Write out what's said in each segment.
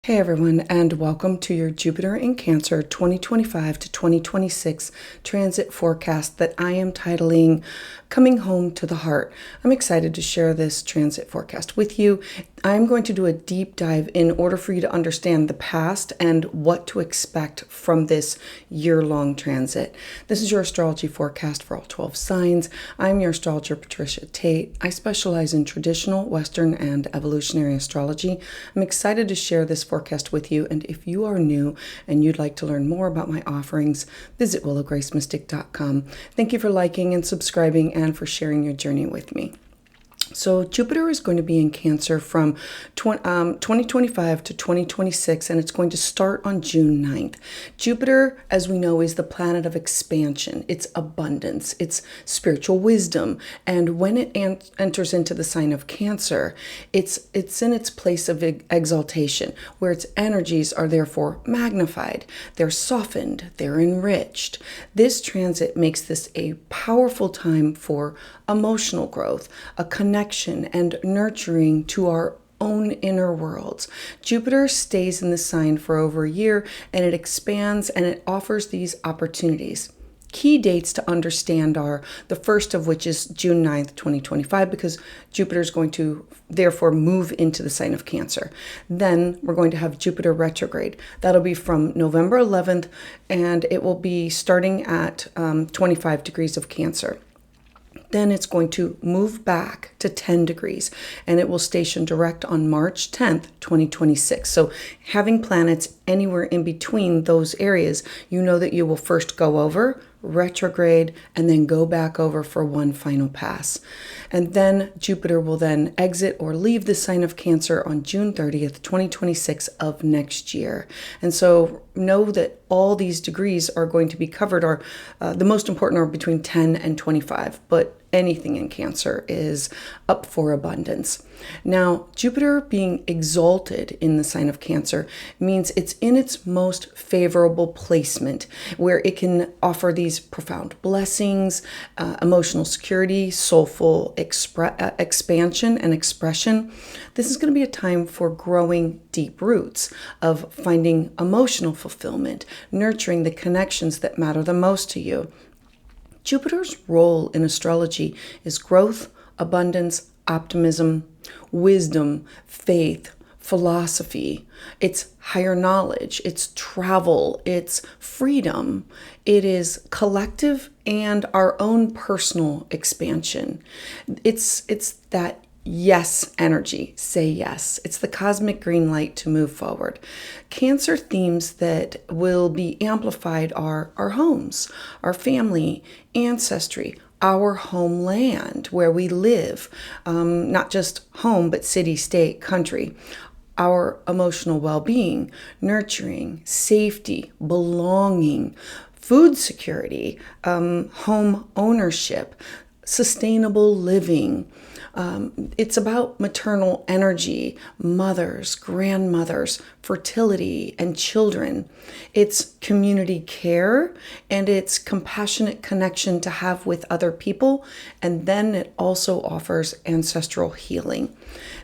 Hey everyone, and welcome to your Jupiter in Cancer 2025 to 2026 transit forecast that I am titling Coming Home to the Heart. I'm excited to share this transit forecast with you. I'm going to do a deep dive in order for you to understand the past and what to expect from this year-long transit. This is your astrology forecast for all 12 signs. I'm your astrologer, Patricia Tate. I specialize in traditional, Western, and evolutionary astrology. I'm excited to share this forecast with you, and if you are new and you'd like to learn more about my offerings, visit willowgracemystic.com. Thank you for liking and subscribing and for sharing your journey with me. So Jupiter is going to be in Cancer from 2025 to 2026, and it's going to start on June 9th. Jupiter, as we know, is the planet of expansion. It's abundance. It's spiritual wisdom. And when it enters into the sign of Cancer, it's in its place of exaltation, where its energies are therefore magnified. They're softened. They're enriched. This transit makes this a powerful time for emotional growth, a connection and nurturing to our own inner worlds. Jupiter stays in the sign for over a year, and it expands and it offers these opportunities. Key dates to understand are the first of which is June 9th, 2025, because Jupiter is going to therefore move into the sign of Cancer. Then we're going to have Jupiter retrograde. That'll be from November 11th, and it will be starting at 25 degrees of Cancer. Then it's going to move back to 10 degrees, and it will station direct on March 10th, 2026. So having planets anywhere in between those areas, you know that you will first go over, retrograde, and then go back over for one final pass. And then Jupiter will then exit or leave the sign of Cancer on June 30th, 2026 of next year. And so know that all these degrees are going to be covered, or the most important are between 10 and 25, but anything in Cancer is up for abundance. Now, Jupiter being exalted in the sign of Cancer means it's in its most favorable placement, where it can offer these profound blessings, emotional security, soulful expansion and expression. This is going to be a time for growing deep roots, of finding emotional fulfillment, nurturing the connections that matter the most to you. Jupiter's role in astrology is growth, abundance, optimism, wisdom, faith, philosophy. It's higher knowledge, it's travel, it's freedom. It is collective and our own personal expansion. It's that yes energy. Say yes. It's the cosmic green light to move forward. Cancer themes that will be amplified are our homes, our family, ancestry, our homeland where we live, not just home, but city, state, country, our emotional well-being, nurturing, safety, belonging, food security, home ownership, sustainable living. It's about maternal energy, mothers, grandmothers, fertility, and children. It's community care, and it's compassionate connection to have with other people. And then it also offers ancestral healing.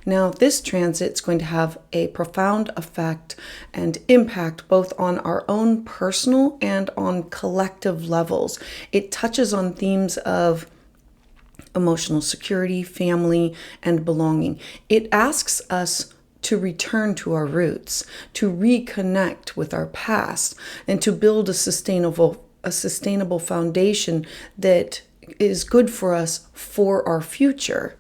Now, this transit is going to have a profound effect and impact both on our own personal and on collective levels. It touches on themes of emotional security, family, and belonging. It asks us to return to our roots, to reconnect with our past, and to build a sustainable foundation that is good for us for our future.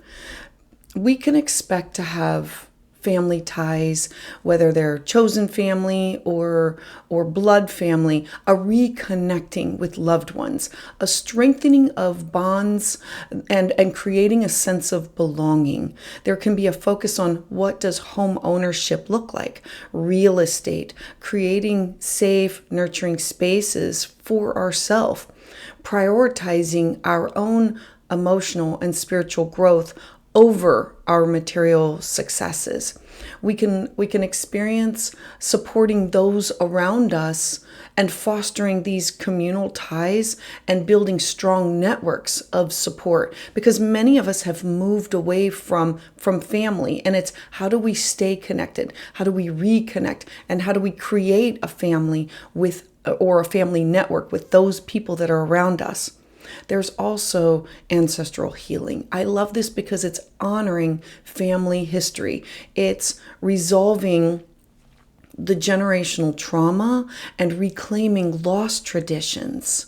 We can expect to have family ties, whether they're chosen family or blood family, a reconnecting with loved ones, a strengthening of bonds, and creating a sense of belonging. There can be a focus on what does home ownership look like, real estate, creating safe, nurturing spaces for ourselves, prioritizing our own emotional and spiritual growth over our material successes. We can experience supporting those around us and fostering these communal ties and building strong networks of support, because many of us have moved away from family, and it's how do we stay connected? How do we reconnect? And how do we create a family with, or a family network with those people that are around us? There's also ancestral healing. I love this because it's honoring family history. It's resolving the generational trauma and reclaiming lost traditions.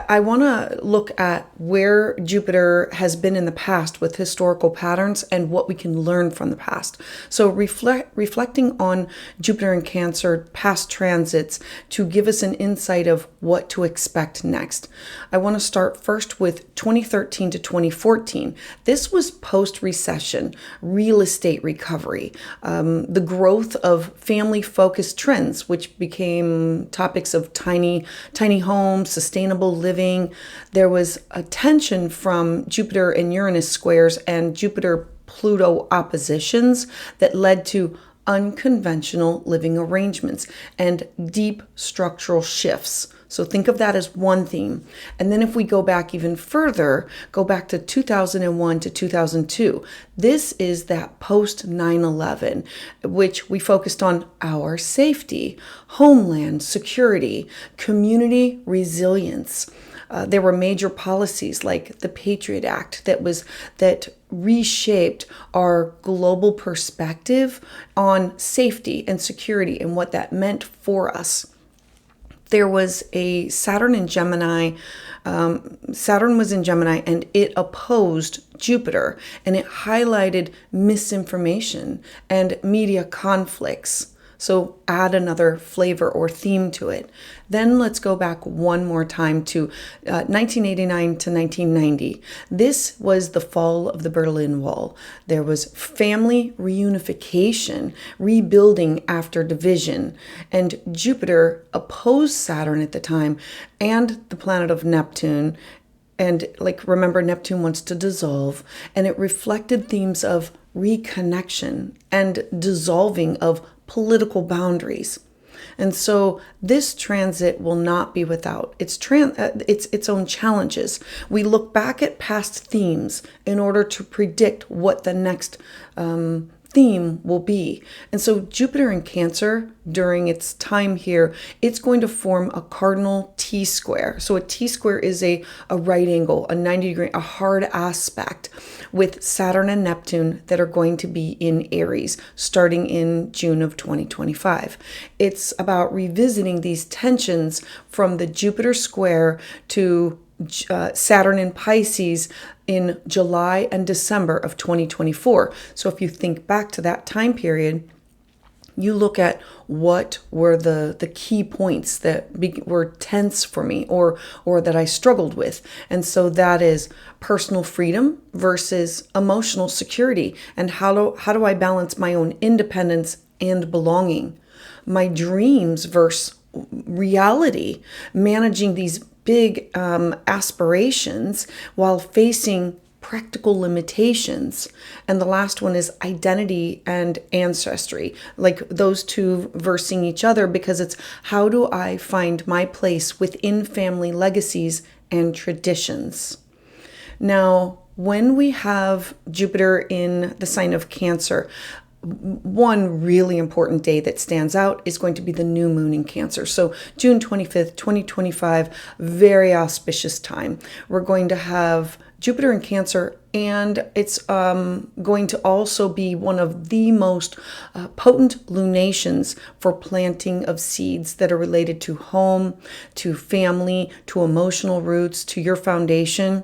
I want to look at where Jupiter has been in the past with historical patterns and what we can learn from the past. So reflecting on Jupiter in Cancer past transits to give us an insight of what to expect next. I want to start first with 2013 to 2014. This was post-recession, real estate recovery, the growth of family-focused trends, which became topics of tiny homes, sustainable living. There was a tension from Jupiter and Uranus squares and Jupiter-Pluto oppositions that led to unconventional living arrangements and deep structural shifts. So think of that as one theme. And then if we go back even further, go back to 2001 to 2002, this is that post 9/11, which we focused on our safety, homeland security, community resilience. There were major policies like the Patriot Act that reshaped our global perspective on safety and security and what that meant for us. There was a Saturn in Gemini. Saturn was in Gemini and it opposed Jupiter, and it highlighted misinformation and media conflicts. So add another flavor or theme to it. Then let's go back one more time to 1989 to 1990. This was the fall of the Berlin Wall. There was family reunification, rebuilding after division, and Jupiter opposed Saturn at the time and the planet of Neptune. And remember, Neptune wants to dissolve, and it reflected themes of reconnection and dissolving of political boundaries. And so this transit will not be without its own challenges. We look back at past themes in order to predict what the next theme will be. And so Jupiter in Cancer, during its time here, it's going to form a cardinal T-square. So a T-square is a right angle, a 90 degree, a hard aspect with Saturn and Neptune that are going to be in Aries starting in June of 2025. It's about revisiting these tensions from the Jupiter square to Saturn in Pisces in July and December of 2024. So if you think back to that time period, you look at what were the key points that were tense for me or that I struggled with. And so that is personal freedom versus emotional security. And how do I balance my own independence and belonging? My dreams versus reality, managing these big aspirations while facing practical limitations. And the last one is identity and ancestry, like those two versing each other, because it's how do I find my place within family legacies and traditions. Now, when we have Jupiter in the sign of Cancer, one really important day that stands out is going to be the new moon in Cancer. So June 25th, 2025, very auspicious time. We're going to have Jupiter in Cancer, and it's going to also be one of the most potent lunations for planting of seeds that are related to home, to family, to emotional roots, to your foundation.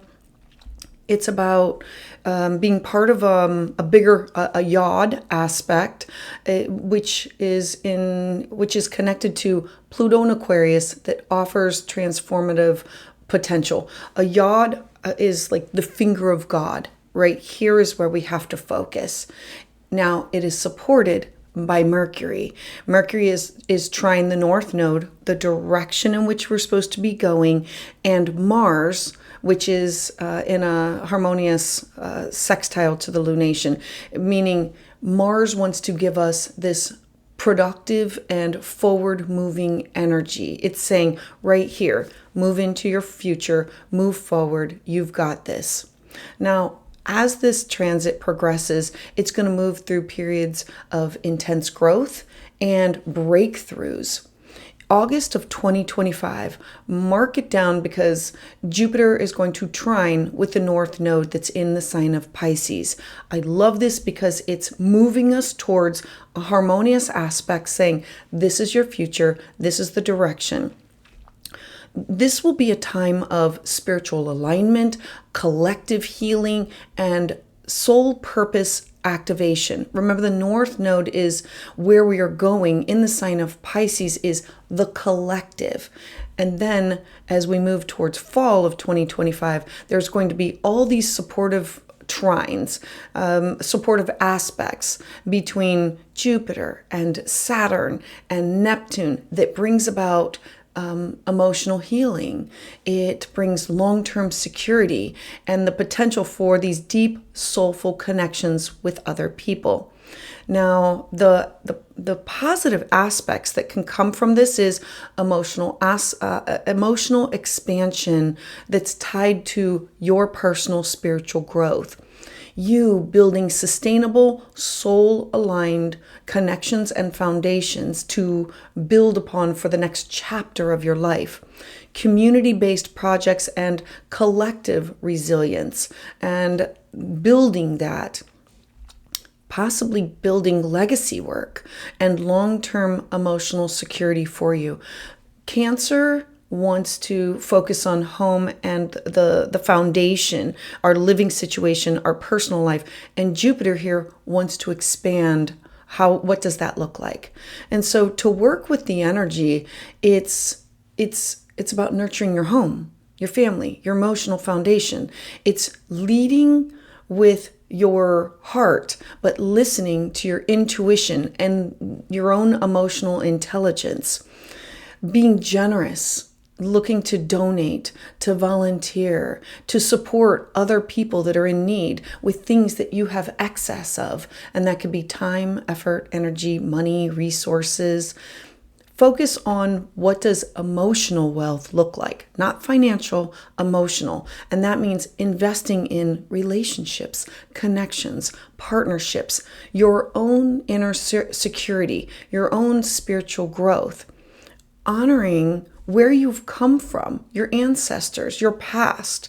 It's about being part of a bigger yod aspect, which is connected to Pluto and Aquarius, that offers transformative potential. A yod is like the finger of God. Right here is where we have to focus. Now it is supported by Mercury. Mercury is trine the North Node, the direction in which we're supposed to be going, and Mars, which is in a harmonious sextile to the lunation, meaning Mars wants to give us this productive and forward-moving energy. It's saying right here, move into your future, move forward, you've got this. Now, as this transit progresses, it's going to move through periods of intense growth and breakthroughs. August of 2025, mark it down because Jupiter is going to trine with the North Node that's in the sign of Pisces. I love this because it's moving us towards a harmonious aspect, saying this is your future, this is the direction. This will be a time of spiritual alignment, collective healing, and soul purpose activation. Remember, the North Node is where we are going in the sign of Pisces, is the collective. And then as we move towards fall of 2025, there's going to be all these supportive trines, supportive aspects between Jupiter and Saturn and Neptune that brings about emotional healing. It brings long-term security and the potential for these deep, soulful connections with other people. Now, the positive aspects that can come from this is emotional expansion that's tied to your personal spiritual growth. You building sustainable, soul-aligned connections and foundations to build upon for the next chapter of your life. Community-based projects and collective resilience, and building that. Possibly building legacy work and long-term emotional security for you. Cancer wants to focus on home and the foundation, our living situation, our personal life. And Jupiter here wants to expand what does that look like? And so to work with the energy, it's about nurturing your home, your family, your emotional foundation. It's leading with your heart, but listening to your intuition and your own emotional intelligence. Being generous, looking to donate, to volunteer, to support other people that are in need with things that you have excess of. And that could be time, effort, energy, money, resources. Focus on what does emotional wealth look like, not financial, emotional. And that means investing in relationships, connections, partnerships, your own inner security, your own spiritual growth. Honoring where you've come from, your ancestors, your past,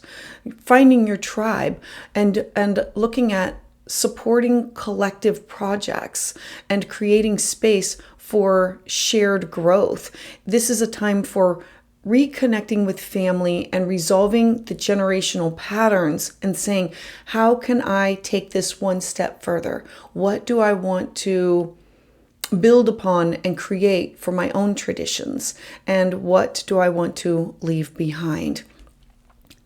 finding your tribe, and looking at supporting collective projects and creating space for shared growth. This is a time for reconnecting with family and resolving the generational patterns and saying, how can I take this one step further? What do I want to build upon and create for my own traditions? And what do I want to leave behind?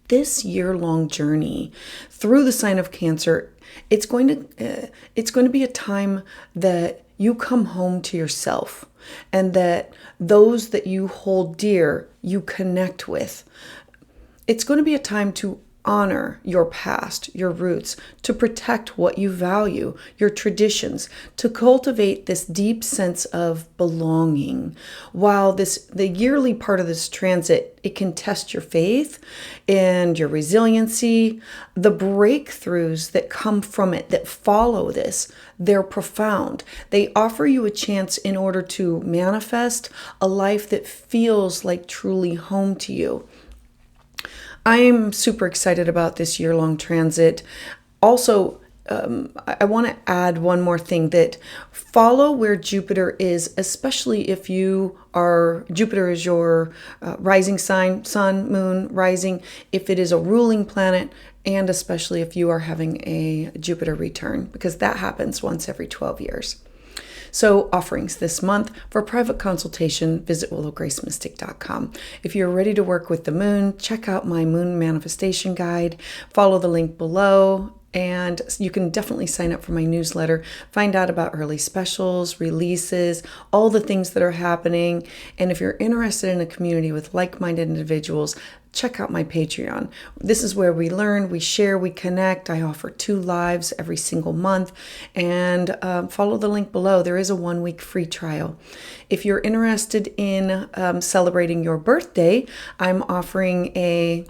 This year-long journey through the sign of Cancer, it's going to be a time that you come home to yourself, and that those that you hold dear, you connect with. It's going to be a time to honor your past, your roots, to protect what you value, your traditions, to cultivate this deep sense of belonging. While the yearly part of this transit, it can test your faith and your resiliency. The breakthroughs that come from it, that follow this, they're profound. They offer you a chance in order to manifest a life that feels like truly home to you. I'm super excited about this year-long transit. Also, I want to add one more thing, that follow where Jupiter is, especially if Jupiter is your rising sign, sun, moon, rising, if it is a ruling planet, and especially if you are having a Jupiter return, because that happens once every 12 years. So offerings this month. For a private consultation, visit willowgracemystic.com. If you're ready to work with the moon, check out my moon manifestation guide. Follow the link below, and you can definitely sign up for my newsletter. Find out about early specials, releases, all the things that are happening. And if you're interested in a community with like-minded individuals, check out my Patreon. This is where we learn, we share, we connect. I offer 2 lives every single month, and follow the link below. There is a 1-week free trial. If you're interested in celebrating your birthday, I'm offering a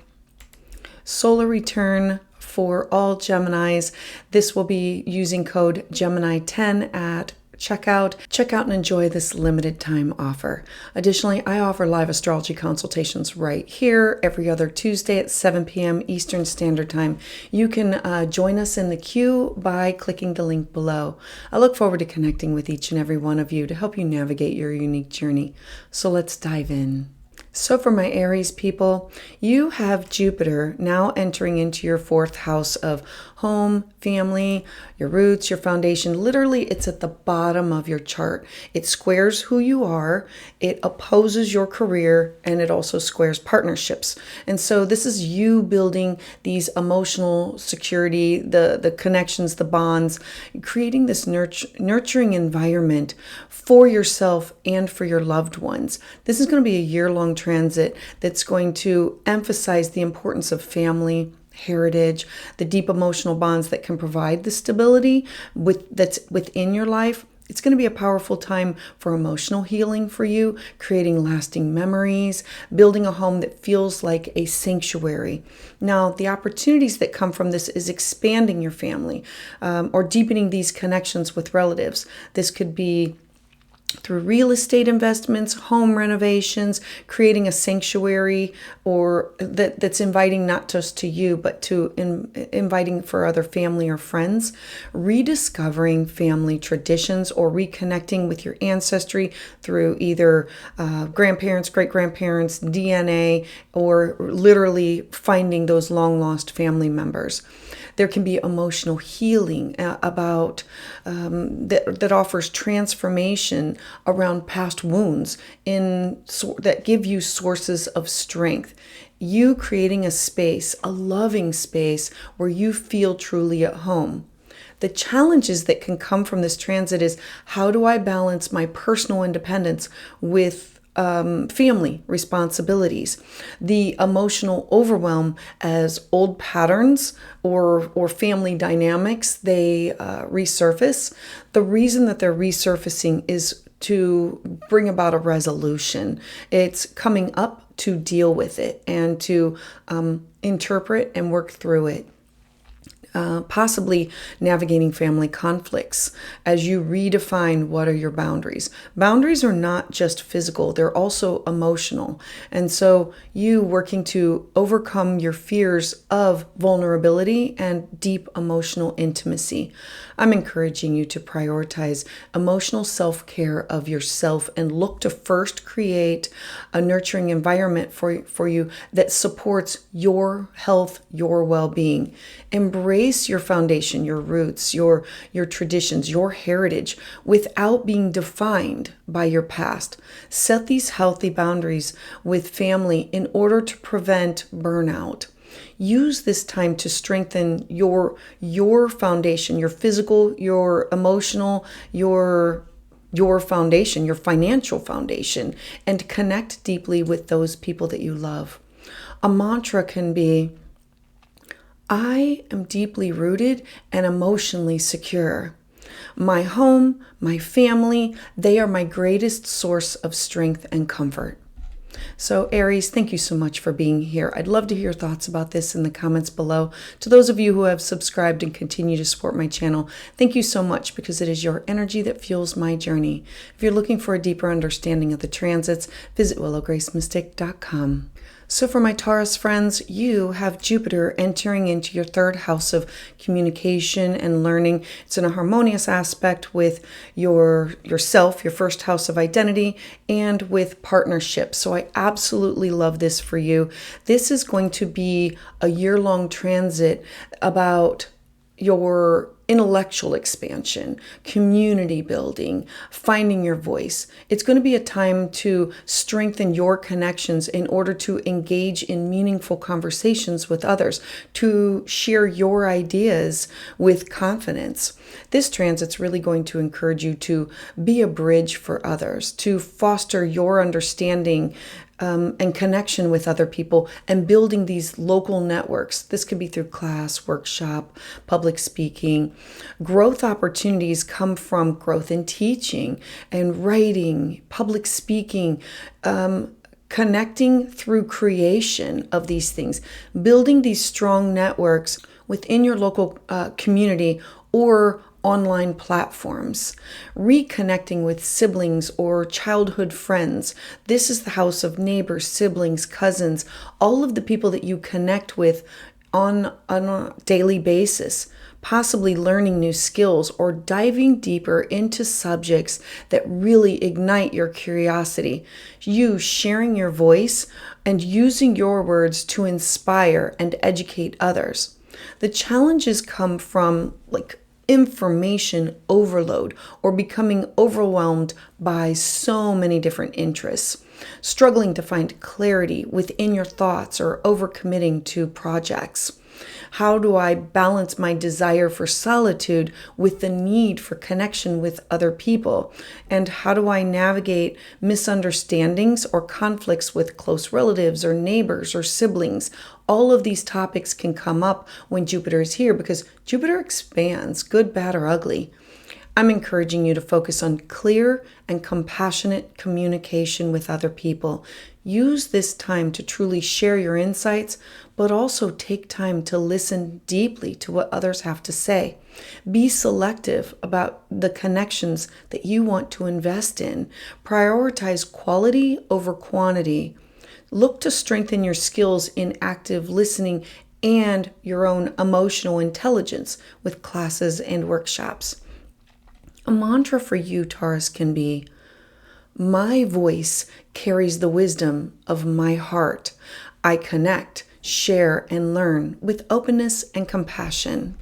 solar return for all Geminis. This will be using code Gemini10 at checkout. Check out and enjoy this limited time offer. Additionally, I offer live astrology consultations right here every other Tuesday at 7 p.m. Eastern Standard Time. You can join us in the queue by clicking the link below. I look forward to connecting with each and every one of you to help you navigate your unique journey. So let's dive in. So for my Aries people, you have Jupiter now entering into your 4th house of home, family, your roots, your foundation. Literally, it's at the bottom of your chart. It squares who you are, it opposes your career, and it also squares partnerships. And so this is you building these emotional security, the connections, the bonds, creating this nurturing environment for yourself and for your loved ones. This is going to be a year-long transit that's going to emphasize the importance of family, heritage, the deep emotional bonds that can provide the stability that's within your life. It's going to be a powerful time for emotional healing for you, creating lasting memories, building a home that feels like a sanctuary. Now, the opportunities that come from this is expanding your family or deepening these connections with relatives. This could be through real estate investments, home renovations, creating a sanctuary, or that's inviting not just to you, but to inviting for other family or friends, rediscovering family traditions, or reconnecting with your ancestry through either grandparents, great-grandparents, DNA, or literally finding those long-lost family members. There can be emotional healing about that offers transformation around past wounds that give you sources of strength. You creating a space, a loving space where you feel truly at home. The challenges that can come from this transit is, how do I balance my personal independence with family responsibilities, the emotional overwhelm as old patterns or family dynamics, they resurface. The reason that they're resurfacing is to bring about a resolution. It's coming up to deal with it and to interpret and work through it. Possibly navigating family conflicts as you redefine what are your boundaries. Boundaries are not just physical, they're also emotional. And so you working to overcome your fears of vulnerability and deep emotional intimacy. I'm encouraging you to prioritize emotional self-care of yourself and look to first create a nurturing environment for you that supports your health, your well-being. Embrace your foundation, your roots, your traditions, your heritage without being defined by your past. Set these healthy boundaries with family in order to prevent burnout. Use this time to strengthen your foundation, your physical, your emotional, your foundation, your financial foundation, and connect deeply with those people that you love. A mantra can be, I am deeply rooted and emotionally secure. My home, my family, they are my greatest source of strength and comfort. So Aries, thank you so much for being here. I'd love to hear your thoughts about this in the comments below. To those of you who have subscribed and continue to support my channel, thank you so much, because it is your energy that fuels my journey. If you're looking for a deeper understanding of the transits, visit willowgracemystic.com. So for my Taurus friends, you have Jupiter entering into your 3rd house of communication and learning. It's in a harmonious aspect with yourself, your 1st house of identity, and with partnerships. So I absolutely love this for you. This is going to be a year-long transit about your intellectual expansion, community building, finding your voice. It's going to be a time to strengthen your connections in order to engage in meaningful conversations with others, to share your ideas with confidence. This transit's really going to encourage you to be a bridge for others, to foster your understanding and connection with other people, and building these local networks. This could be through class, workshop, public speaking. Growth opportunities come from growth in teaching and writing, public speaking, connecting through creation of these things, building these strong networks within your local community or online platforms, reconnecting with siblings or childhood friends. This is the house of neighbors, siblings, cousins, all of the people that you connect with on a daily basis, possibly learning new skills or diving deeper into subjects that really ignite your curiosity. You sharing your voice and using your words to inspire and educate others. The challenges come from information overload or becoming overwhelmed by so many different interests, struggling to find clarity within your thoughts or overcommitting to projects. How do I balance my desire for solitude with the need for connection with other people? And how do I navigate misunderstandings or conflicts with close relatives or neighbors or siblings? All of these topics can come up when Jupiter is here because Jupiter expands, good, bad, or ugly. I'm encouraging you to focus on clear and compassionate communication with other people. Use this time to truly share your insights, but also take time to listen deeply to what others have to say. Be selective about the connections that you want to invest in. Prioritize quality over quantity. Look to strengthen your skills in active listening and your own emotional intelligence with classes and workshops. A mantra for you, Taurus, can be, my voice carries the wisdom of my heart. I connect, share, and learn with openness and compassion.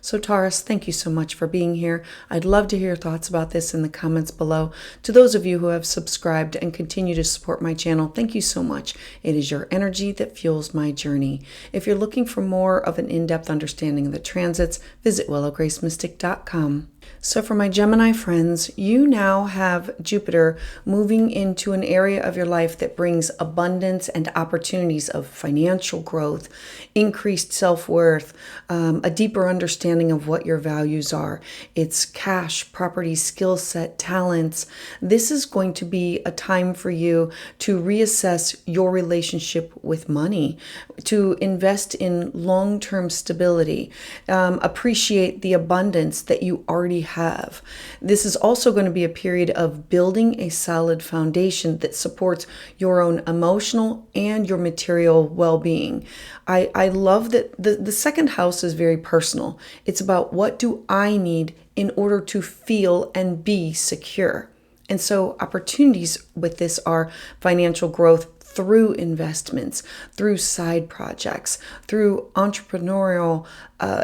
So Taurus, thank you so much for being here. I'd love to hear your thoughts about this in the comments below. To those of you who have subscribed and continue to support my channel, thank you so much. It is your energy that fuels my journey. If you're looking for more of an in-depth understanding of the transits, visit willowgracemystic.com. So for my Gemini friends, you now have Jupiter moving into an area of your life that brings abundance and opportunities of financial growth, increased self-worth, a deeper understanding of what your values are. It's cash, property, skill set, talents. This is going to be a time for you to reassess your relationship with money, to invest in long-term stability, appreciate the abundance that you already have. This is also going to be a period of building a solid foundation that supports your own emotional and your material well-being. I love that the second house is very personal. It's about what do I need in order to feel and be secure. And so opportunities with this are financial growth through investments, through side projects, through entrepreneurial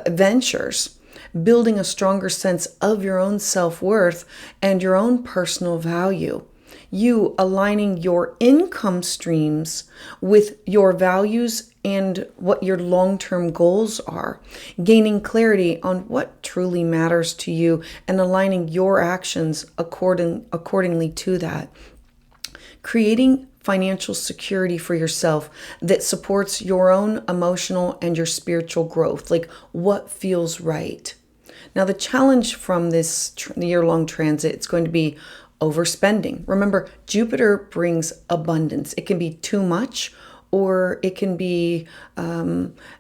ventures, building a stronger sense of your own self-worth and your own personal value. You aligning your income streams with your values and what your long-term goals are, gaining clarity on what truly matters to you and aligning your actions accordingly to that. Creating financial security for yourself that supports your own emotional and your spiritual growth, like what feels right. Now, the challenge from this year-long transit, it's going to be overspending. Remember, Jupiter brings abundance. It can be too much, or it can be,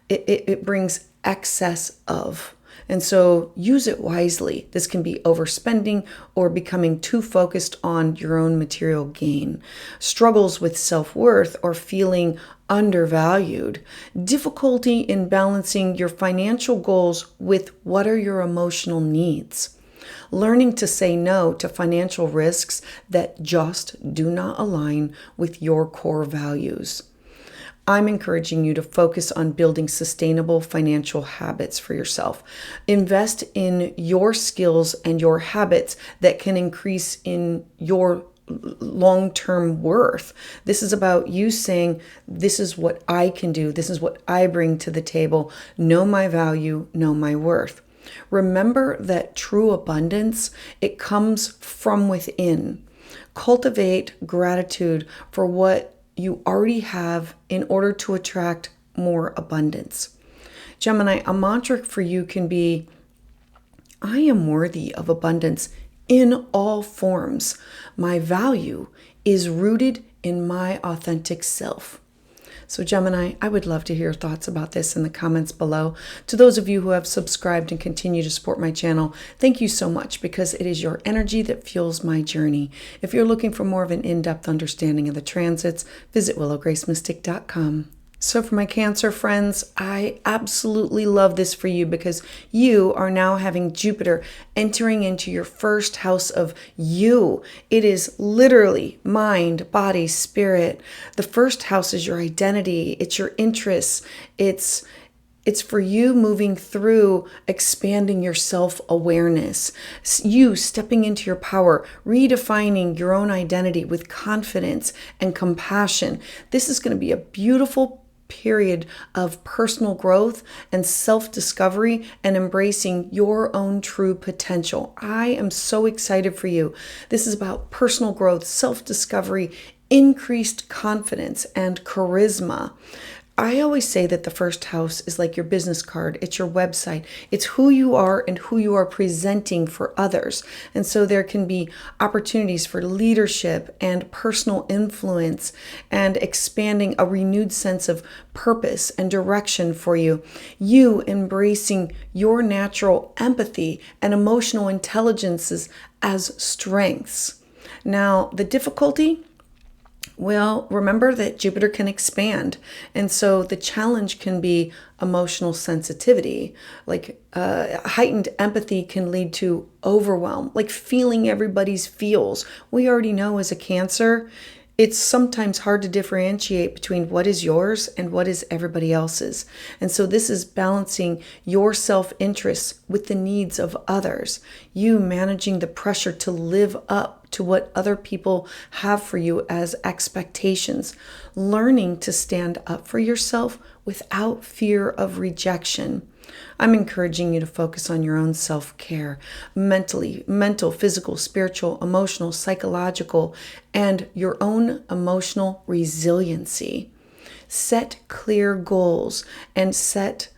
it brings excess of. And so use it wisely. This can be overspending or becoming too focused on your own material gain. Struggles with self-worth or feeling undervalued. Difficulty in balancing your financial goals with what are your emotional needs. Learning to say no to financial risks that just do not align with your core values. I'm encouraging you to focus on building sustainable financial habits for yourself. Invest in your skills and your habits that can increase in your long-term worth. This is about you saying, this is what I can do. This is what I bring to the table. Know my value, know my worth. Remember that true abundance, it comes from within. Cultivate gratitude for what you already have in order to attract more abundance. Gemini, a mantra for you can be, I am worthy of abundance in all forms. My value is rooted in my authentic self. So Gemini, I would love to hear your thoughts about this in the comments below. To those of you who have subscribed and continue to support my channel, thank you so much, because it is your energy that fuels my journey. If you're looking for more of an in-depth understanding of the transits, visit willowgracemystic.com. So for my Cancer friends, I absolutely love this for you, because you are now having Jupiter entering into your first house of you. It is literally mind, body, spirit. The first house is your identity. It's your interests. It's for you moving through expanding your self-awareness, you stepping into your power, redefining your own identity with confidence and compassion. This is going to be a beautiful period of personal growth and self-discovery and embracing your own true potential. I am so excited for you. This is about personal growth, self-discovery, increased confidence, and charisma. I always say that the first house is like your business card. It's your website. It's who you are and who you are presenting for others. And so there can be opportunities for leadership and personal influence and expanding a renewed sense of purpose and direction for you. You embracing your natural empathy and emotional intelligences as strengths. Now, the difficulty, well, remember that Jupiter can expand. And so the challenge can be emotional sensitivity. Like heightened empathy can lead to overwhelm, like feeling everybody's feels. We already know as a Cancer, it's sometimes hard to differentiate between what is yours and what is everybody else's. And so this is balancing your self-interests with the needs of others. You managing the pressure to live up to what other people have for you as expectations. Learning to stand up for yourself without fear of rejection. I'm encouraging you to focus on your own self-care, mental, physical, spiritual, emotional, psychological, and your own emotional resiliency. Set clear goals and set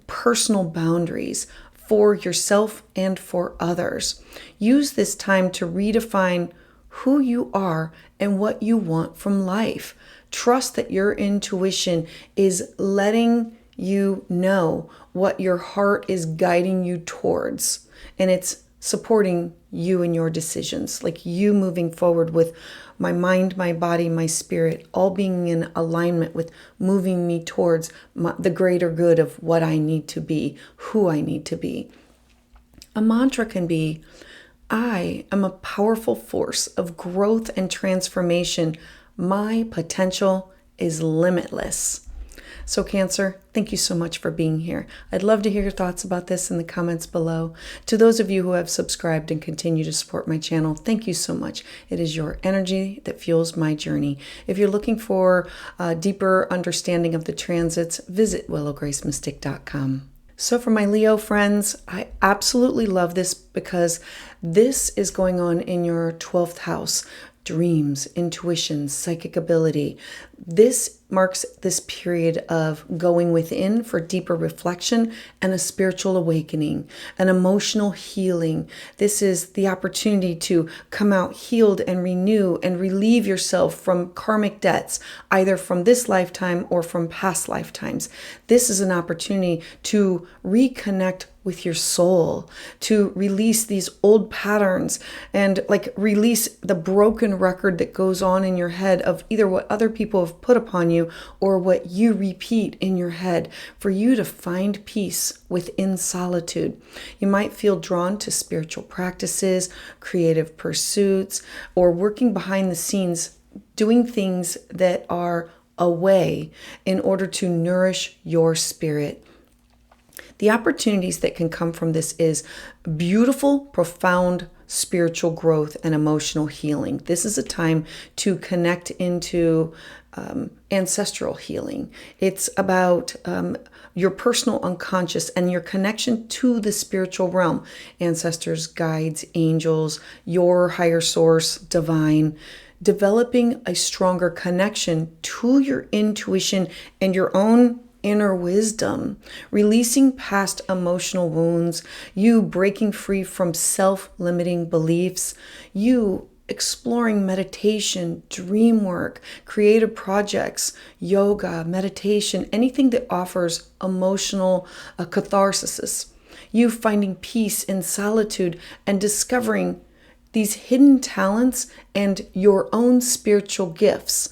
personal boundaries for yourself and for others. Use this time to redefine who you are and what you want from life. Trust that your intuition is letting you know what your heart is guiding you towards, and it's supporting you in your decisions, like you moving forward with my mind, my body, my spirit, all being in alignment with moving me towards the greater good of what I need to be, who I need to be. A mantra can be, I am a powerful force of growth and transformation. My potential is limitless. So Cancer, thank you so much for being here. I'd love to hear your thoughts about this in the comments below. To those of you who have subscribed and continue to support my channel, thank you so much. It is your energy that fuels my journey. If you're looking for a deeper understanding of the transits, visit willowgracemystic.com. So for my Leo friends, I absolutely love this because this is going on in your 12th house. Dreams, intuition, psychic ability. This marks this period of going within for deeper reflection and a spiritual awakening, an emotional healing. This is the opportunity to come out healed and renew and relieve yourself from karmic debts, either from this lifetime or from past lifetimes. This is an opportunity to reconnect with your soul, to release these old patterns and like release the broken record that goes on in your head of either what other people have put upon you or what you repeat in your head, for you to find peace within solitude. You might feel drawn to spiritual practices, creative pursuits, or working behind the scenes, doing things that are away in order to nourish your spirit. The opportunities that can come from this is beautiful, profound spiritual growth and emotional healing. This is a time to connect into ancestral healing. It's about your personal unconscious and your connection to the spiritual realm, ancestors, guides, angels, your higher source, divine, developing a stronger connection to your intuition and your own inner wisdom, releasing past emotional wounds, you breaking free from self-limiting beliefs, you exploring meditation, dream work, creative projects, yoga, meditation, anything that offers emotional catharsis, you finding peace in solitude and discovering these hidden talents and your own spiritual gifts.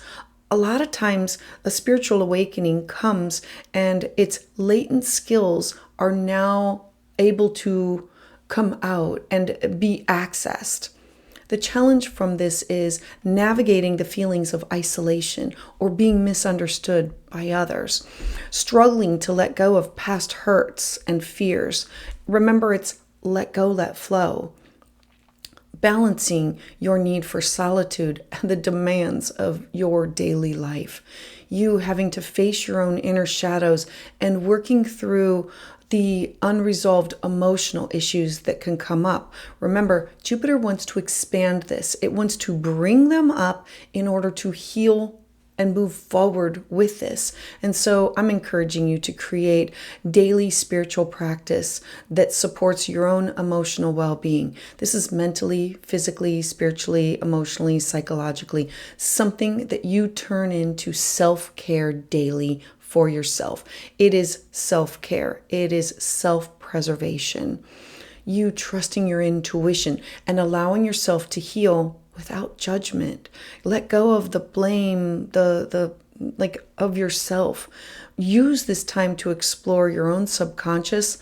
A lot of times a spiritual awakening comes and its latent skills are now able to come out and be accessed. The challenge from this is navigating the feelings of isolation or being misunderstood by others, struggling to let go of past hurts and fears. Remember, it's let go, let flow. Balancing your need for solitude and the demands of your daily life. You having to face your own inner shadows and working through the unresolved emotional issues that can come up. Remember, Jupiter wants to expand this. It wants to bring them up in order to heal and move forward with this. And so I'm encouraging you to create daily spiritual practice that supports your own emotional well-being. This is mentally, physically, spiritually, emotionally, psychologically, something that you turn into self-care daily for yourself. It is self-care. It is self-preservation. You trusting your intuition and allowing yourself to heal without judgment. Let go of the blame, the of yourself. Use this time to explore your own subconscious,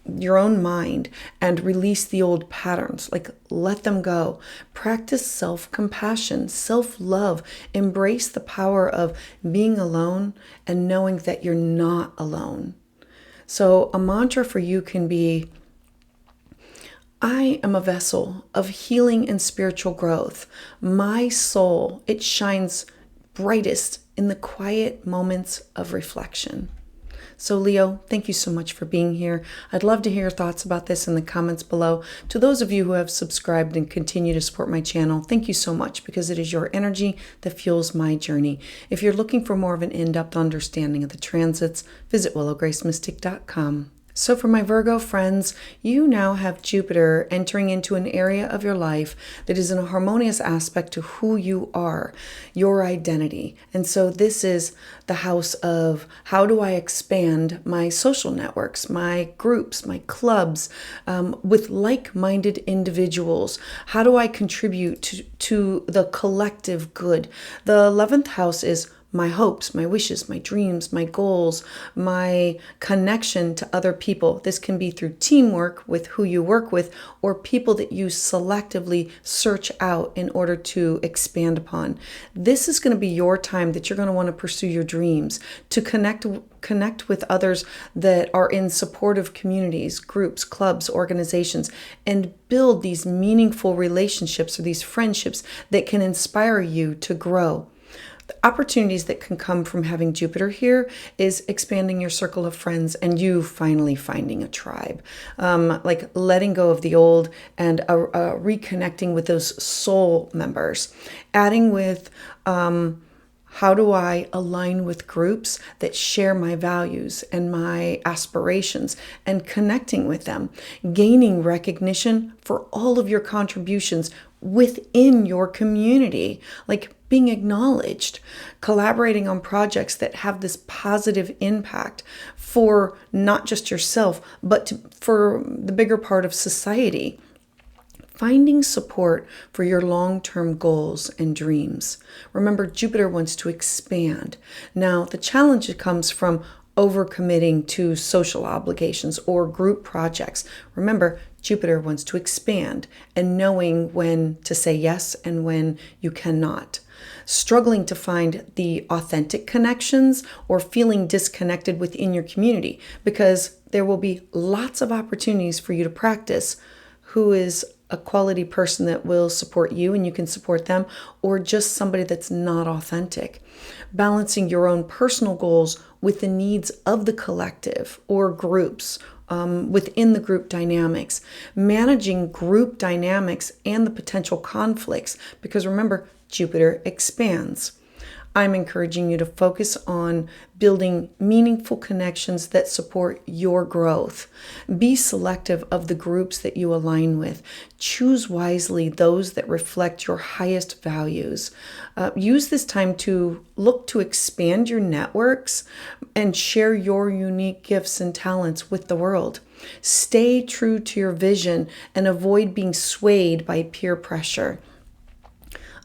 your own mind, and release the old patterns. Let them go. Practice self-compassion, self-love. Embrace the power of being alone and knowing that you're not alone. So a mantra for you can be, I am a vessel of healing and spiritual growth. My soul, it shines brightest in the quiet moments of reflection. So Leo, thank you so much for being here. I'd love to hear your thoughts about this in the comments below. To those of you who have subscribed and continue to support my channel, thank you so much, because it is your energy that fuels my journey. If you're looking for more of an in-depth understanding of the transits, visit willowgracemystic.com. So for my Virgo friends, you now have Jupiter entering into an area of your life that is in a harmonious aspect to who you are, your identity. And so this is the house of, how do I expand my social networks, my groups, my clubs, with like-minded individuals? How do I contribute to the collective good? The 11th house is my hopes, my wishes, my dreams, my goals, my connection to other people. This can be through teamwork with who you work with, or people that you selectively search out in order to expand upon. This is going to be your time that you're going to want to pursue your dreams, to connect with others that are in supportive communities, groups, clubs, organizations, and build these meaningful relationships or these friendships that can inspire you to grow. The opportunities that can come from having Jupiter here is expanding your circle of friends and you finally finding a tribe, like letting go of the old and reconnecting with those soul members, adding with how do I align with groups that share my values and my aspirations, and connecting with them, gaining recognition for all of your contributions within your community, like being acknowledged, collaborating on projects that have this positive impact for not just yourself, but for the bigger part of society. Finding support for your long-term goals and dreams. Remember, Jupiter wants to expand. Now, the challenge comes from overcommitting to social obligations or group projects. Remember, Jupiter wants to expand and knowing when to say yes and when you cannot. Struggling to find the authentic connections or feeling disconnected within your community, because there will be lots of opportunities for you to practice who is a quality person that will support you and you can support them, or just somebody that's not authentic. Balancing your own personal goals with the needs of the collective or groups within the group dynamics. Managing group dynamics and the potential conflicts, because remember, Jupiter expands. I'm encouraging you to focus on building meaningful connections that support your growth. Be selective of the groups that you align with. Choose wisely those that reflect your highest values. Use this time to look to expand your networks and share your unique gifts and talents with the world. Stay true to your vision and avoid being swayed by peer pressure.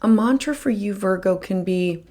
A mantra for you, Virgo, can be,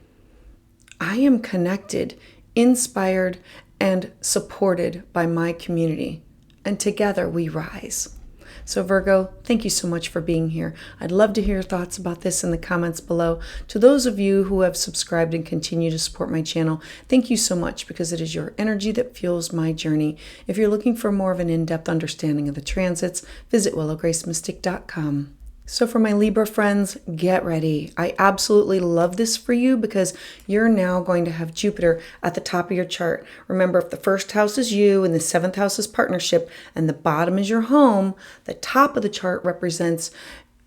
I am connected, inspired, and supported by my community, and together we rise. So Virgo, thank you so much for being here. I'd love to hear your thoughts about this in the comments below. To those of you who have subscribed and continue to support my channel, thank you so much, because it is your energy that fuels my journey. If you're looking for more of an in-depth understanding of the transits, visit willowgracemystic.com. So for my Libra friends, get ready. I absolutely love this for you because you're now going to have Jupiter at the top of your chart. Remember, if the first house is you and the seventh house is partnership and the bottom is your home, the top of the chart represents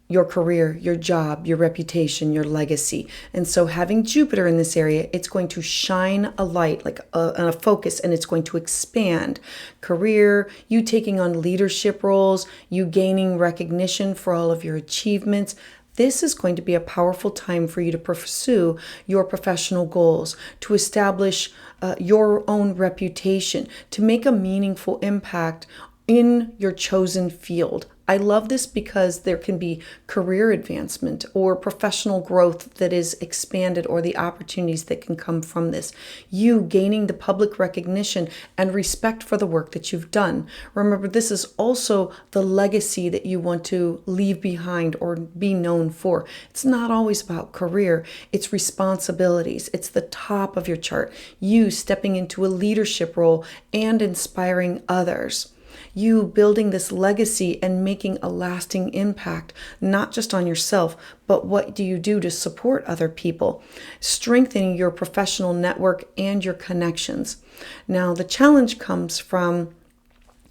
your career, your job, your reputation, your legacy. And so having Jupiter in this area, it's going to shine a light, like a focus, and it's going to expand. Career, you taking on leadership roles, you gaining recognition for all of your achievements. This is going to be a powerful time for you to pursue your professional goals, to establish your own reputation, to make a meaningful impact in your chosen field. I love this because there can be career advancement or professional growth that is expanded, or the opportunities that can come from this. You gaining the public recognition and respect for the work that you've done. Remember, this is also the legacy that you want to leave behind or be known for. It's not always about career, it's responsibilities. It's the top of your chart. You stepping into a leadership role and inspiring others. You building this legacy and making a lasting impact, not just on yourself, but what do you do to support other people? Strengthening your professional network and your connections. Now, the challenge comes from,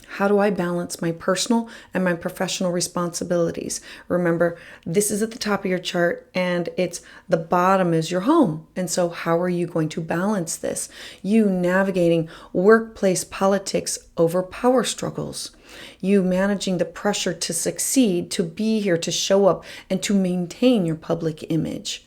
how do I balance my personal and my professional responsibilities? Remember, this is at the top of your chart and it's the bottom is your home. And so how are you going to balance this? You navigating workplace politics over power struggles. You managing the pressure to succeed, to be here, to show up, and to maintain your public image.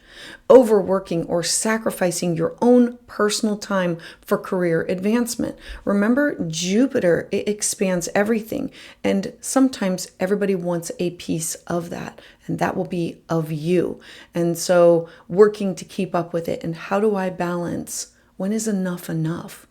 Overworking or sacrificing your own personal time for career advancement. Remember, Jupiter, it expands everything, and sometimes everybody wants a piece of that, and that will be of you. And so working to keep up with it. And how do I balance? When is enough enough?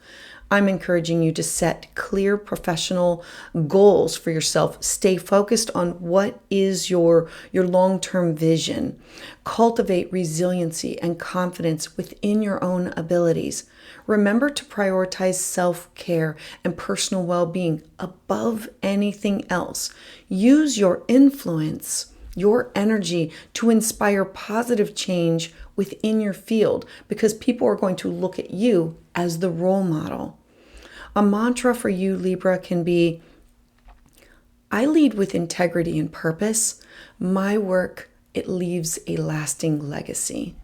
I'm encouraging you to set clear professional goals for yourself. Stay focused on what is your long-term vision. Cultivate resiliency and confidence within your own abilities. Remember to prioritize self-care and personal well-being above anything else. Use your influence, your energy to inspire positive change within your field, because people are going to look at you as the role model. A mantra for you, Libra, can be, I lead with integrity and purpose. My work, it leaves a lasting legacy.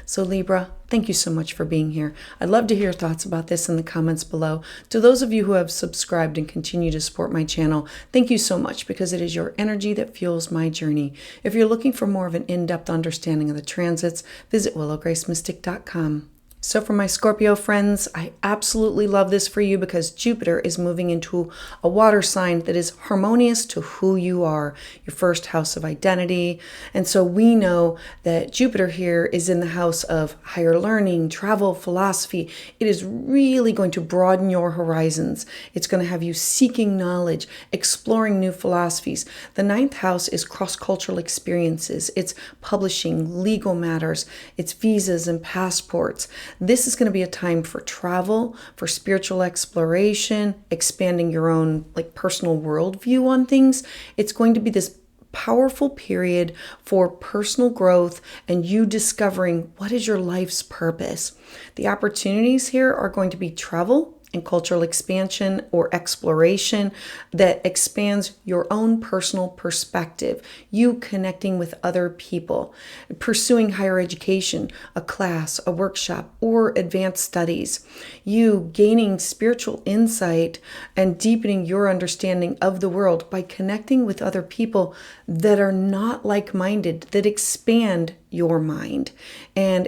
So Libra, thank you so much for being here. I'd love to hear your thoughts about this in the comments below. To those of you who have subscribed and continue to support my channel, thank you so much, because it is your energy that fuels my journey. If you're looking for more of an in-depth understanding of the transits, visit willowgracemystic.com. So for my Scorpio friends, I absolutely love this for you because Jupiter is moving into a water sign that is harmonious to who you are, your first house of identity. And so we know that Jupiter here is in the house of higher learning, travel, philosophy. It is really going to broaden your horizons. It's going to have you seeking knowledge, exploring new philosophies. The ninth house is cross-cultural experiences. It's publishing, legal matters, it's visas and passports. This is going to be a time for travel, for spiritual exploration, expanding your own personal worldview on things. It's going to be this powerful period for personal growth and you discovering what is your life's purpose. The opportunities here are going to be travel and cultural expansion or exploration that expands your own personal perspective, you connecting with other people, pursuing higher education, a class, a workshop, or advanced studies, you gaining spiritual insight and deepening your understanding of the world by connecting with other people that are not like-minded, that expand your mind. And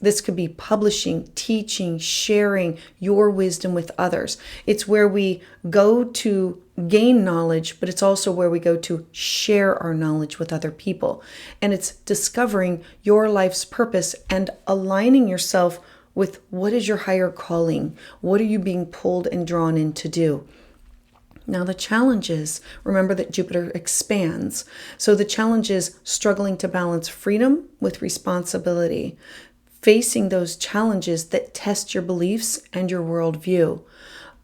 this could be publishing, teaching, sharing your wisdom with others. It's where we go to gain knowledge, but it's also where we go to share our knowledge with other people. And it's discovering your life's purpose and aligning yourself with what is your higher calling? What are you being pulled and drawn in to do? Now the challenge is, remember that Jupiter expands. So the challenge is struggling to balance freedom with responsibility, facing those challenges that test your beliefs and your worldview,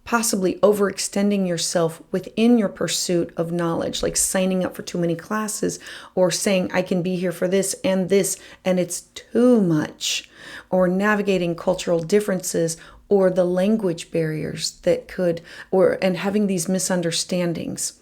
possibly overextending yourself within your pursuit of knowledge, like signing up for too many classes or saying, I can be here for this, and it's too much, or navigating cultural differences or the language barriers that and having these misunderstandings.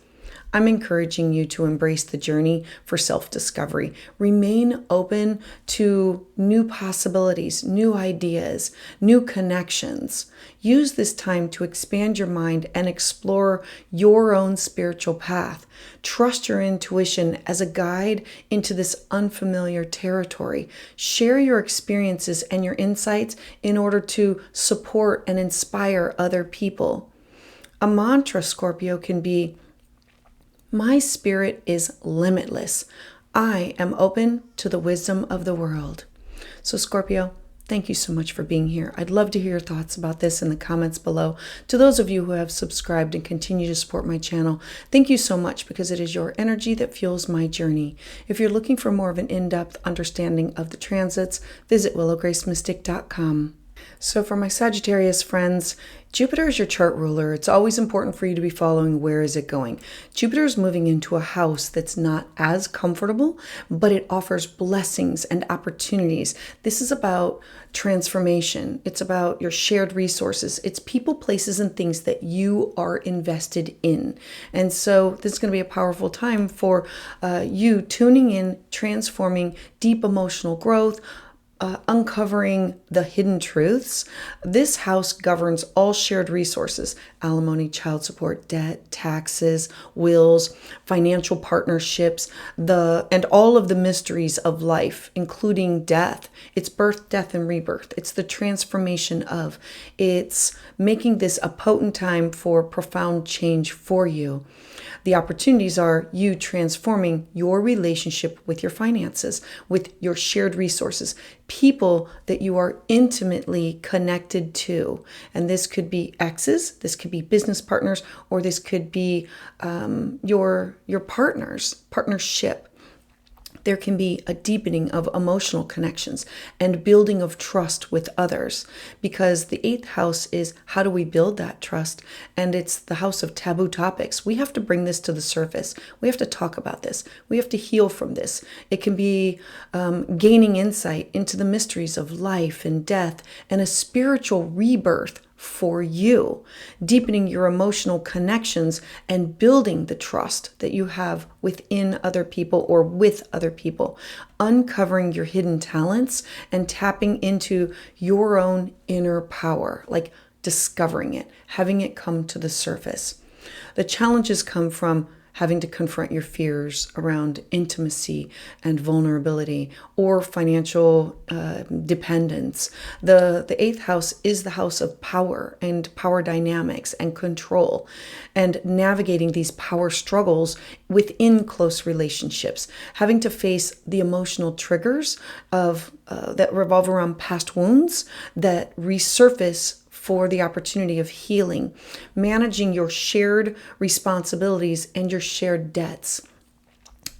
I'm encouraging you to embrace the journey for self-discovery. Remain open to new possibilities, new ideas, new connections. Use this time to expand your mind and explore your own spiritual path. Trust your intuition as a guide into this unfamiliar territory. Share your experiences and your insights in order to support and inspire other people. A mantra, Scorpio, can be, my spirit is limitless. I am open to the wisdom of the world. So Scorpio, thank you so much for being here. I'd love to hear your thoughts about this in the comments below. To those of you who have subscribed and continue to support my channel, thank you so much because it is your energy that fuels my journey. If you're looking for more of an in-depth understanding of the transits, visit willowgracemystic.com. So for my Sagittarius friends, Jupiter is your chart ruler. It's always important for you to be following where is it going. Jupiter is moving into a house that's not as comfortable, but it offers blessings and opportunities. This is about transformation. It's about your shared resources. It's people, places, and things that you are invested in. And so this is going to be a powerful time for you tuning in, transforming, deep emotional growth, uncovering the hidden truths. This house governs all shared resources: alimony, child support, debt, taxes, wills, financial partnerships, and all of the mysteries of life, including death. It's birth, death, and rebirth. It's the transformation of. It's making this a potent time for profound change for you. The opportunities are you transforming your relationship with your finances, with your shared resources, people that you are intimately connected to. And this could be exes, this could be business partners, or this could be your partnership. There can be a deepening of emotional connections and building of trust with others, because the 8th house is how do we build that trust? And it's the house of taboo topics. We have to bring this to the surface. We have to talk about this. We have to heal from this. It can be gaining insight into the mysteries of life and death and a spiritual rebirth for you, deepening your emotional connections and building the trust that you have within other people or with other people, uncovering your hidden talents and tapping into your own inner power, like discovering it, having it come to the surface. The challenges come from having to confront your fears around intimacy and vulnerability or financial dependence. The eighth house is the house of power and power dynamics and control, and navigating these power struggles within close relationships, having to face the emotional triggers of that revolve around past wounds that resurface for the opportunity of healing, managing your shared responsibilities and your shared debts.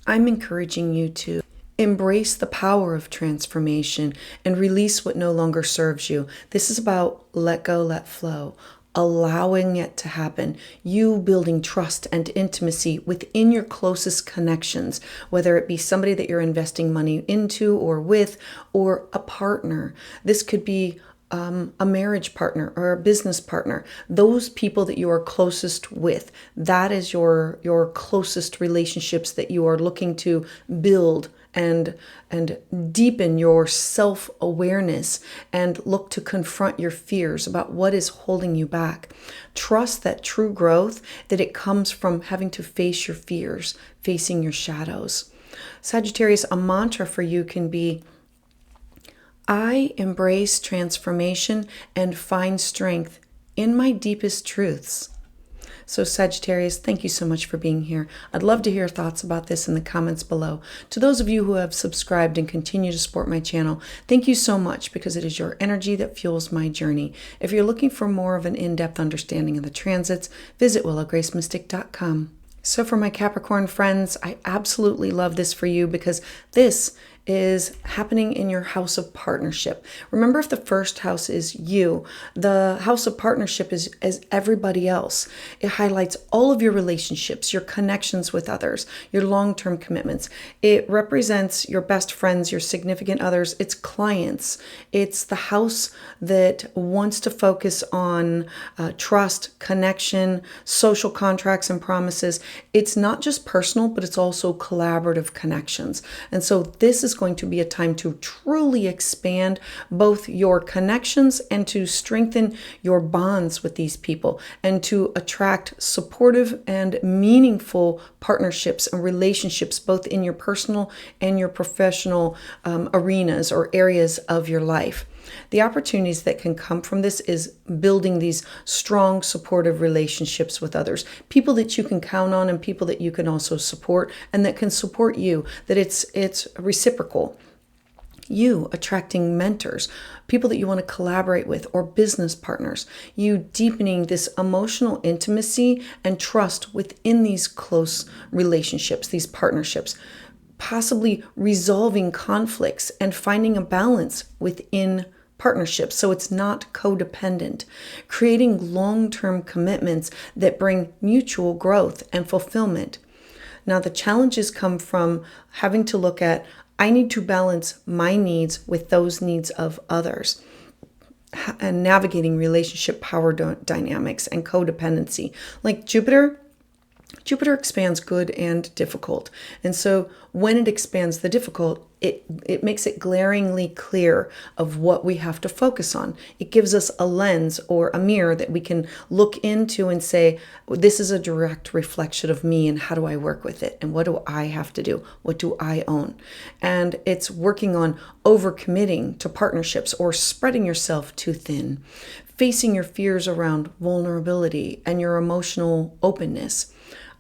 I'm encouraging you to embrace the power of transformation and release what no longer serves you. This is about let go, let flow, allowing it to happen. You building trust and intimacy within your closest connections, whether it be somebody that you're investing money into or with, or a partner. This could be a marriage partner or a business partner. Those people that you are closest with, that is your closest relationships that you are looking to build and deepen your self-awareness and look to confront your fears about what is holding you back. Trust that true growth, that it comes from having to face your fears, facing your shadows. Sagittarius, a mantra for you can be, I embrace transformation and find strength in my deepest truths. So Sagittarius, thank you so much for being here. I'd love to hear thoughts about this in the comments below. To those of you who have subscribed and continue to support my channel, thank you so much, because it is your energy that fuels my journey. If you're looking for more of an in-depth understanding of the transits, visit willowgracemystic.com. So for my Capricorn friends, I absolutely love this for you, because this is happening in your house of partnership. Remember, if the first house is you, the house of partnership is everybody else. It highlights all of your relationships, your connections with others, your long-term commitments. It represents your best friends, your significant others, it's clients. It's the house that wants to focus on trust, connection, social contracts and promises. It's not just personal, but it's also collaborative connections. And so this is going to be a time to truly expand both your connections and to strengthen your bonds with these people, and to attract supportive and meaningful partnerships and relationships both in your personal and your professional arenas or areas of your life. The opportunities that can come from this is building these strong, supportive relationships with others, people that you can count on and people that you can also support and that can support you, that it's reciprocal. You attracting mentors, people that you want to collaborate with, or business partners. You deepening this emotional intimacy and trust within these close relationships, these partnerships. Possibly resolving conflicts and finding a balance within partnerships so it's not codependent. Creating long-term commitments that bring mutual growth and fulfillment. Now, the challenges come from having to look at, I need to balance my needs with those needs of others, and navigating relationship power dynamics and codependency. Like Jupiter expands good and difficult. And so when it expands the difficult, it makes it glaringly clear of what we have to focus on. It gives us a lens or a mirror that we can look into and say, this is a direct reflection of me, and how do I work with it? And what do I have to do? What do I own? And it's working on overcommitting to partnerships or spreading yourself too thin, facing your fears around vulnerability and your emotional openness.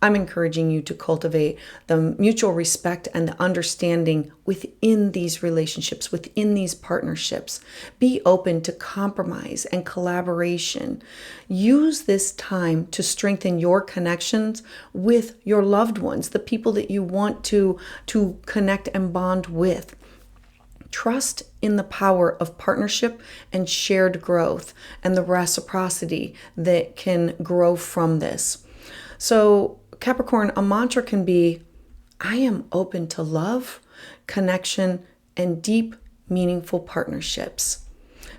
I'm encouraging you to cultivate the mutual respect and the understanding within these relationships, within these partnerships. Be open to compromise and collaboration. Use this time to strengthen your connections with your loved ones, the people that you want to connect and bond with. Trust in the power of partnership and shared growth and the reciprocity that can grow from this. So Capricorn, a mantra can be, I am open to love, connection, and deep, meaningful partnerships.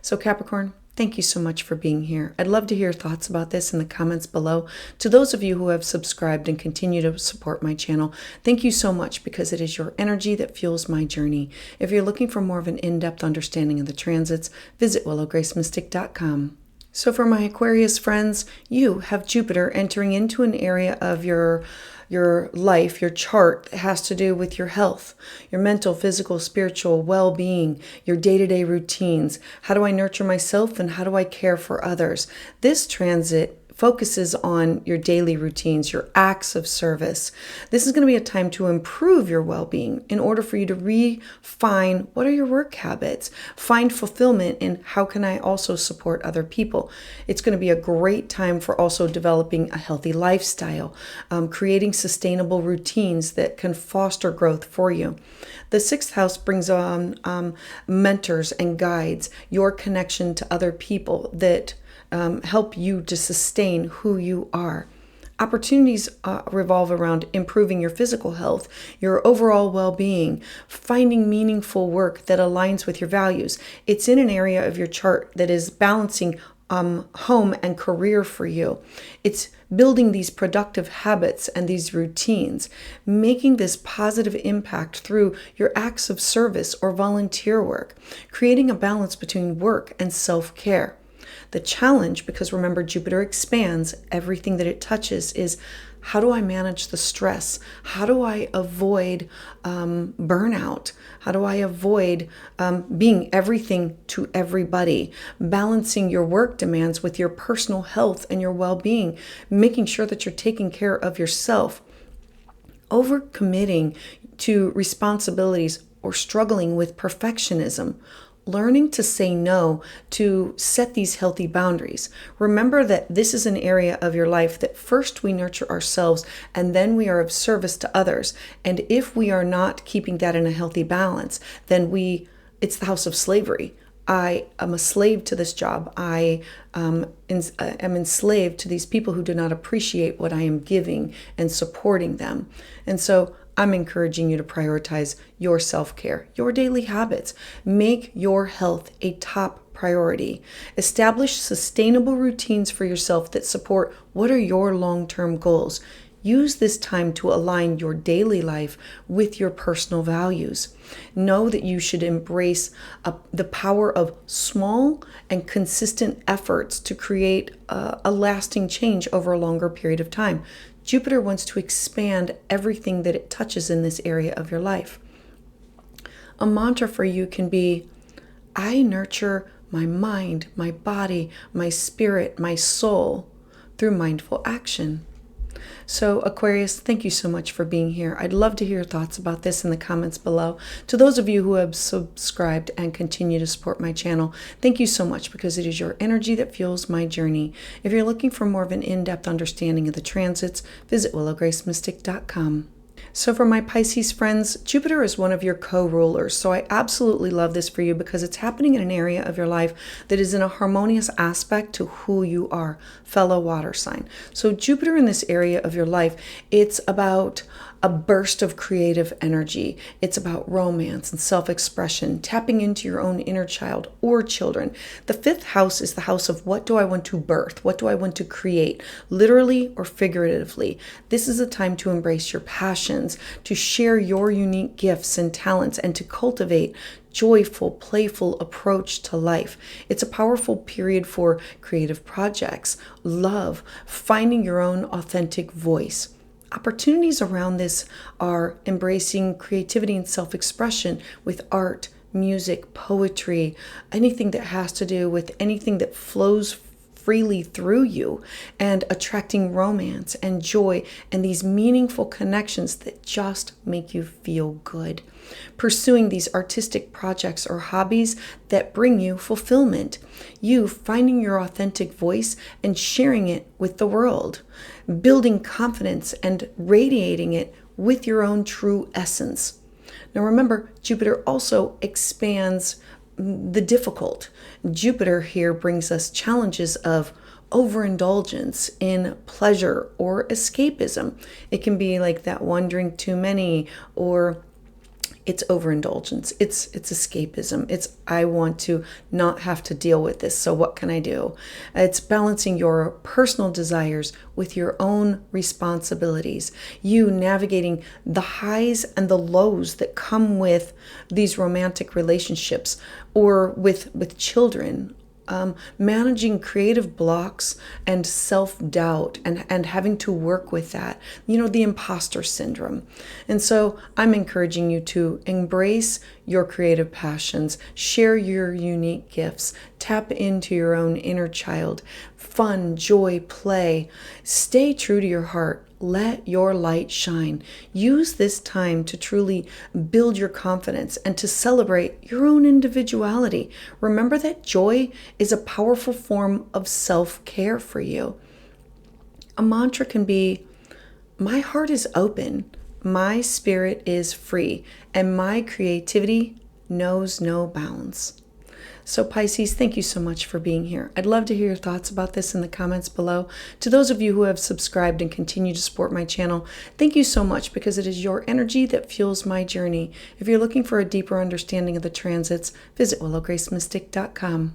So Capricorn, thank you so much for being here. I'd love to hear thoughts about this in the comments below. To those of you who have subscribed and continue to support my channel, thank you so much, because it is your energy that fuels my journey. If you're looking for more of an in-depth understanding of the transits, visit willowgracemystic.com. So for my Aquarius friends, you have Jupiter entering into an area of your your life, your chart, that has to do with your health, your mental, physical, spiritual well-being, your day-to-day routines. How do I nurture myself and how do I care for others? This transit focuses on your daily routines, your acts of service. This is going to be a time to improve your well-being in order for you to refine what are your work habits, find fulfillment in how can I also support other people. It's going to be a great time for also developing a healthy lifestyle, creating sustainable routines that can foster growth for you. The sixth house brings on mentors and guides, your connection to other people that help you to sustain who you are. Opportunities revolve around improving your physical health, your overall well-being, finding meaningful work that aligns with your values. It's in an area of your chart that is balancing home and career for you. It's building these productive habits and these routines, making this positive impact through your acts of service or volunteer work, creating a balance between work and self-care. The challenge, because remember, Jupiter expands everything that it touches, is how do I manage the stress? How do I avoid burnout? How do I avoid being everything to everybody? Balancing your work demands with your personal health and your well-being, making sure that you're taking care of yourself. Overcommitting to responsibilities or struggling with perfectionism. Learning to say no, to set these healthy boundaries. Remember that this is an area of your life that first we nurture ourselves and then we are of service to others. And if we are not keeping that in a healthy balance, then it's the house of slavery. I am a slave to this job. I am enslaved to these people who do not appreciate what I am giving and supporting them. And so I'm encouraging you to prioritize your self-care, your daily habits. Make your health a top priority. Establish sustainable routines for yourself that support what are your long-term goals. Use this time to align your daily life with your personal values. Know that you should embrace the power of small and consistent efforts to create a lasting change over a longer period of time. Jupiter wants to expand everything that it touches in this area of your life. A mantra for you can be, I nurture my mind, my body, my spirit, my soul through mindful action. So Aquarius, thank you so much for being here. I'd love to hear your thoughts about this in the comments below. To those of you who have subscribed and continue to support my channel, thank you so much, because it is your energy that fuels my journey. If you're looking for more of an in-depth understanding of the transits, visit willowgracemystic.com. So for my Pisces friends, Jupiter is one of your co-rulers. So I absolutely love this for you because it's happening in an area of your life that is in a harmonious aspect to who you are, fellow water sign. So Jupiter in this area of your life, it's about a burst of creative energy. It's about romance and self-expression, tapping into your own inner child or children. The fifth house is the house of what do I want to birth? What do I want to create, literally or figuratively? This is a time to embrace your passions, to share your unique gifts and talents, and to cultivate joyful, playful approach to life. It's a powerful period for creative projects, love, finding your own authentic voice. Opportunities around this are embracing creativity and self-expression with art, music, poetry, anything that has to do with anything that flows freely through you, and attracting romance and joy and these meaningful connections that just make you feel good. Pursuing these artistic projects or hobbies that bring you fulfillment. You finding your authentic voice and sharing it with the world. Building confidence and radiating it with your own true essence. Now remember, Jupiter also expands the difficult. Jupiter here brings us challenges of overindulgence in pleasure or escapism. It can be like that one drink too many, or it's overindulgence. It's escapism. It's I want to not have to deal with this, so what can I do? It's balancing your personal desires with your own responsibilities. You navigating the highs and the lows that come with these romantic relationships, or with children, managing creative blocks and self-doubt and having to work with that, the imposter syndrome. And so I'm encouraging you to embrace your creative passions, share your unique gifts, tap into your own inner child, fun, joy, play, stay true to your heart. Let your light shine. Use this time to truly build your confidence and to celebrate your own individuality. Remember that joy is a powerful form of self-care for you. A mantra can be, my heart is open, my spirit is free, and my creativity knows no bounds. So Pisces, thank you so much for being here. I'd love to hear your thoughts about this in the comments below. To those of you who have subscribed and continue to support my channel, thank you so much, because it is your energy that fuels my journey. If you're looking for a deeper understanding of the transits, visit willowgracemystic.com.